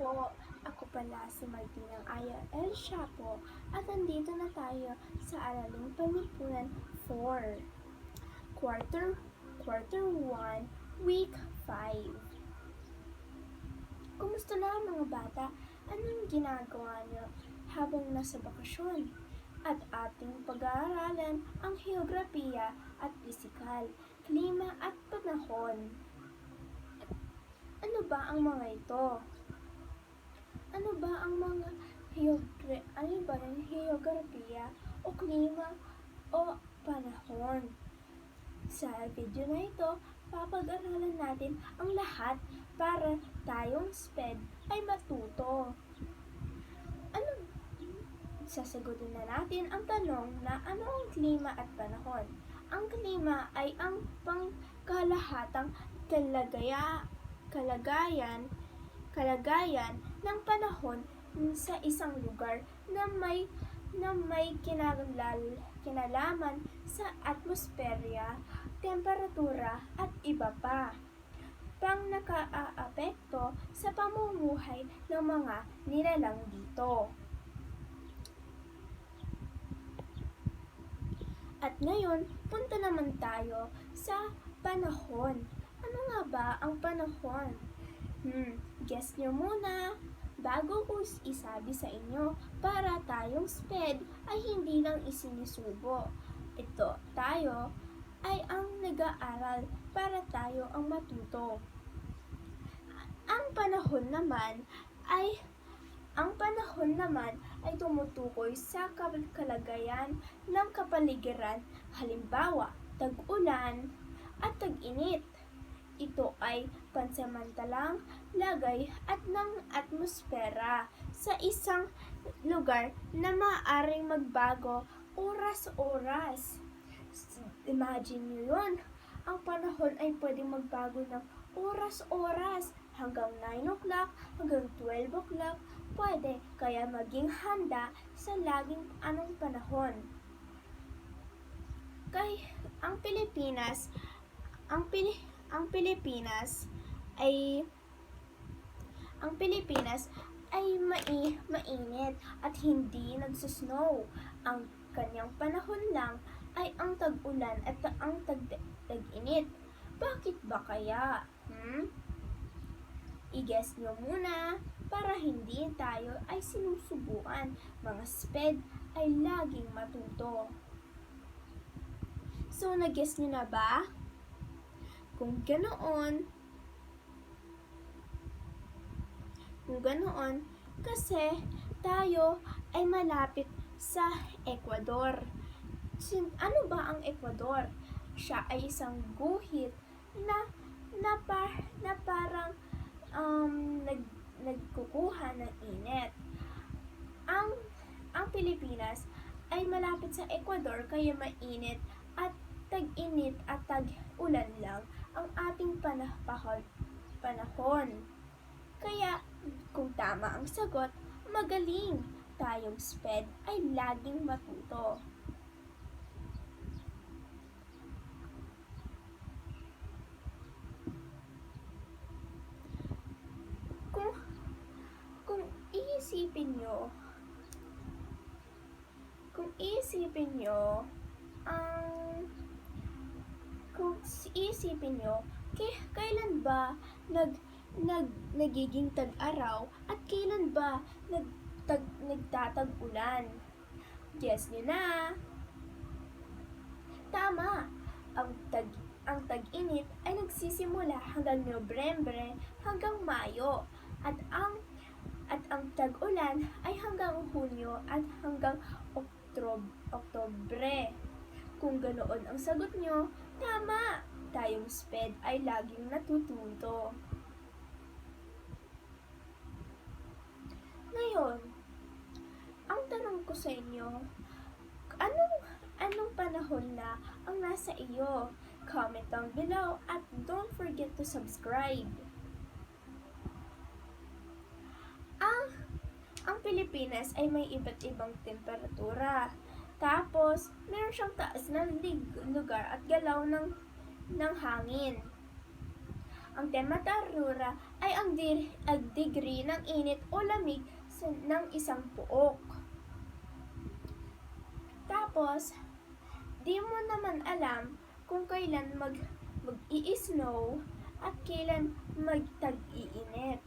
po, ako pala si Martinang Aya El Shapo at nandito na tayo sa Araling Panlipunan 4, Quarter 1, Week 5. Kumusta na mga bata? Anong ginagawa niyo habang nasa bakasyon? At ating pag-aaralan ang heograpiya at pisikal, klima at panahon. Ano ba ang mga ito? Ano ba ang heograpiya o klima o panahon? Sa video na ito, papag-aralan natin ang lahat para tayong SPED ay matuto. Sasagutin na natin ang tanong na ano ang klima at panahon. Ang klima ay ang pangkalahatang kalagayan ng panahon sa isang lugar na may kinalaman sa atmosperya, temperatura at iba pa pang nakaaapekto sa pamumuhay ng mga nilalang dito. At ngayon, punta naman tayo sa panahon. Ano nga ba ang panahon? Guess nyo muna bago ko isabi sa inyo para tayong SPED ay hindi lang isinisubo. Ito, tayo ay ang nag-aaral para tayo ang matuto. Ang panahon naman ay tumutukoy sa kalagayan ng kapaligiran, halimbawa, tag-ulan at tag-init. Ito ay pansamantalang lagay at ng atmosfera sa isang lugar na maaaring magbago oras-oras. Imagine nyo yun, ang panahon ay pwedeng magbago ng oras-oras hanggang 9 o'clock, hanggang 12 o'clock, pwede, kaya maging handa sa laging anong panahon. Kaya ang Pilipinas ay mainit at hindi nagsusnow. Ang kanyang panahon lang ay ang tag-ulan at ang tag-init. Bakit ba kaya? I-guess nyo muna para hindi tayo ay sinusubukan. Mga SPED ay laging matuto. So, nag-guess nyo na ba? Kung ganoon, kasi tayo ay malapit sa Ecuador. Ano ba ang Ecuador? Siya ay isang guhit na parang nagkukuha ng init. Ang Pilipinas ay malapit sa Ecuador kaya mainit at tag-init at tag-ulan lang ang ating panahon. Kaya kung tama ang sagot, magaling! Tayong SPED ay laging matuto. Kung iisipin nyo, kailan ba nagiging tag-araw at kailan ba nagtatag-ulan? Guess nyo na! Tama! Ang tag-init ay nagsisimula hanggang Nobyembre hanggang Mayo at ang tag-ulan ay hanggang Hunyo at hanggang Oktubre. Kung ganoon ang sagot nyo, tama! Tayong SPED ay laging natututo. Ngayon, ang tanong ko sa inyo, anong panahon na ang nasa iyo? Comment down below at don't forget to subscribe. Ang Pilipinas ay may iba't ibang temperatura. Tapos, meron siyang taas na lugar at galaw ng hangin. Ang temperatura ay ang degree ng init o lamig ng isang puok. Tapos, di mo naman alam kung kailan mag-i-snow at kailan magtag-iinit.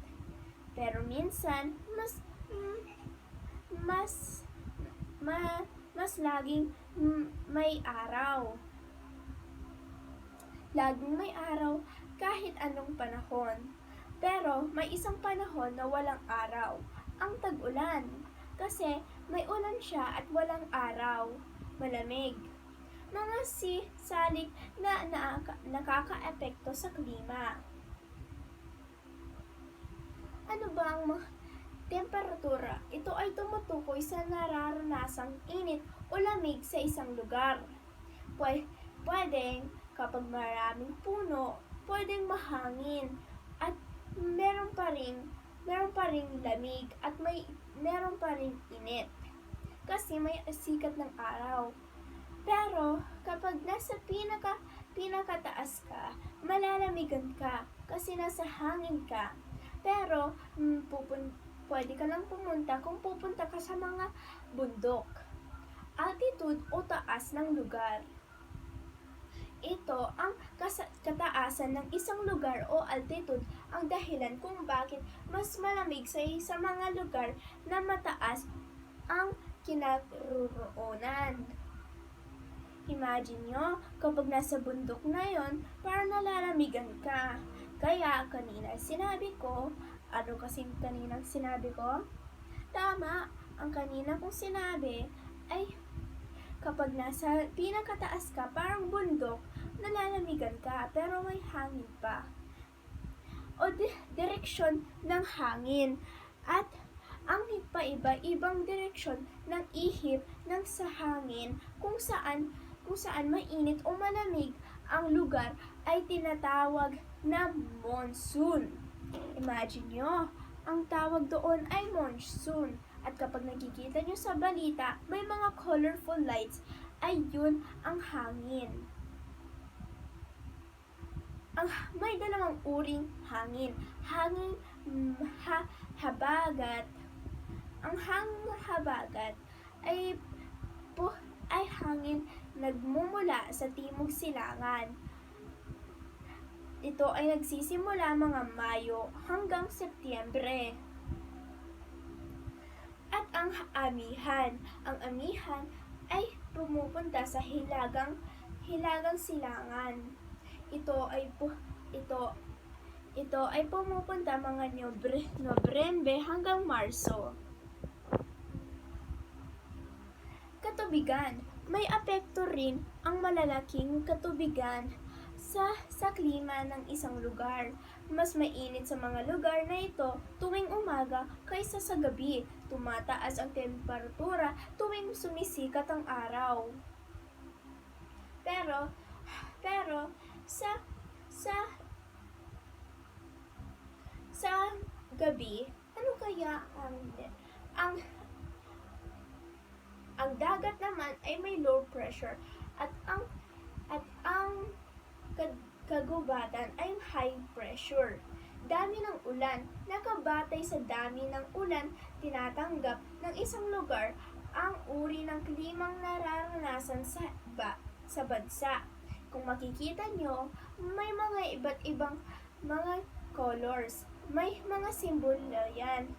Pero minsan, mas mas laging may araw. Laging may araw kahit anong panahon. Pero may isang panahon na walang araw, ang tag-ulan. Kasi may ulan siya at walang araw. Malamig. Mga salik na nakaka-epekto sa klima. Ano ba ang temperatura? Ito ay tumutukoy sa nararanasang init o lamig sa isang lugar. Pwedeng kapag maraming puno, pwedeng mahangin at meron pa ring lamig at meron pa ring init kasi may sikat ng araw. Pero kapag nasa pinakataas ka, malalamigan ka kasi nasa hangin ka. Pero pwede ka lang pumunta kung pupunta ka sa mga bundok, altitude o taas ng lugar. Ito ang kataasan ng isang lugar o altitude ang dahilan kung bakit mas malamig sa mga lugar na mataas ang kinaroroonan. Imagine nyo, kapag nasa bundok na yon, parang nalalamigan ka. Kaya kanina sinabi ko, ano kasing kaninang sinabi ko? Tama, ang kanina kong sinabi ay kapag nasa pinakataas ka, parang bundok, nalalamigan ka, pero may hangin pa. O direksyon ng hangin. At ang iba-ibang direksyon ng ihip ng sa hangin kung saan mainit o malamig ang lugar ay tinatawag na monsoon. Imagine nyo, ang tawag doon ay monsoon. At kapag nakikita nyo sa balita, may mga colorful lights, ay yun ang hangin. May dalawang uring hangin. Hangin habagat. Ang hangin habagat ay hangin nagmumula sa timog silangan. Ito ay nagsisimula mga Mayo hanggang Setyembre. At ang amihan ay pumupunta sa hilagang silangan. Ito ay pumupunta mga Nobyembre hanggang Marso. Katubigan. May apekto rin ang malalaking katubigan sa klima ng isang lugar. Mas mainit sa mga lugar na ito tuwing umaga kaysa sa gabi. Tumataas ang temperatura tuwing sumisikat ang araw. Pero sa gabi, ano kaya ang dagat naman ay may low pressure at ang kagubatan ay high pressure. Dami ng ulan. Nakabatay sa dami ng ulan, tinatanggap ng isang lugar ang uri ng klimang nararanasan sa bansa. Kung makikita nyo, may mga iba't ibang mga colors. May mga simbolo yan.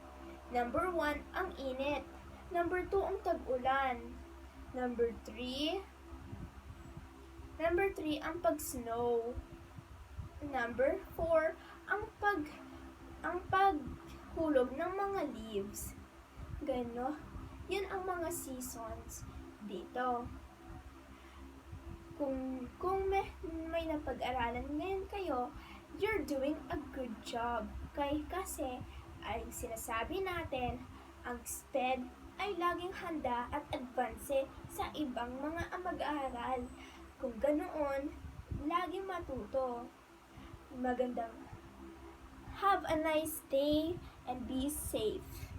Number 1, ang init. Number 2, ang tag-ulan. Number 3, ang pag-snow. Number 4, ang paghulog ng mga leaves. Gano? Yan ang mga seasons dito. Kung may napag-aralan ngayon kayo, you're doing a good job. Kasi ay sinasabi natin, ang SPED ay laging handa at advance sa ibang mga mag-aaral. Kung ganoon, laging matuto. Magandang have a nice day and be safe.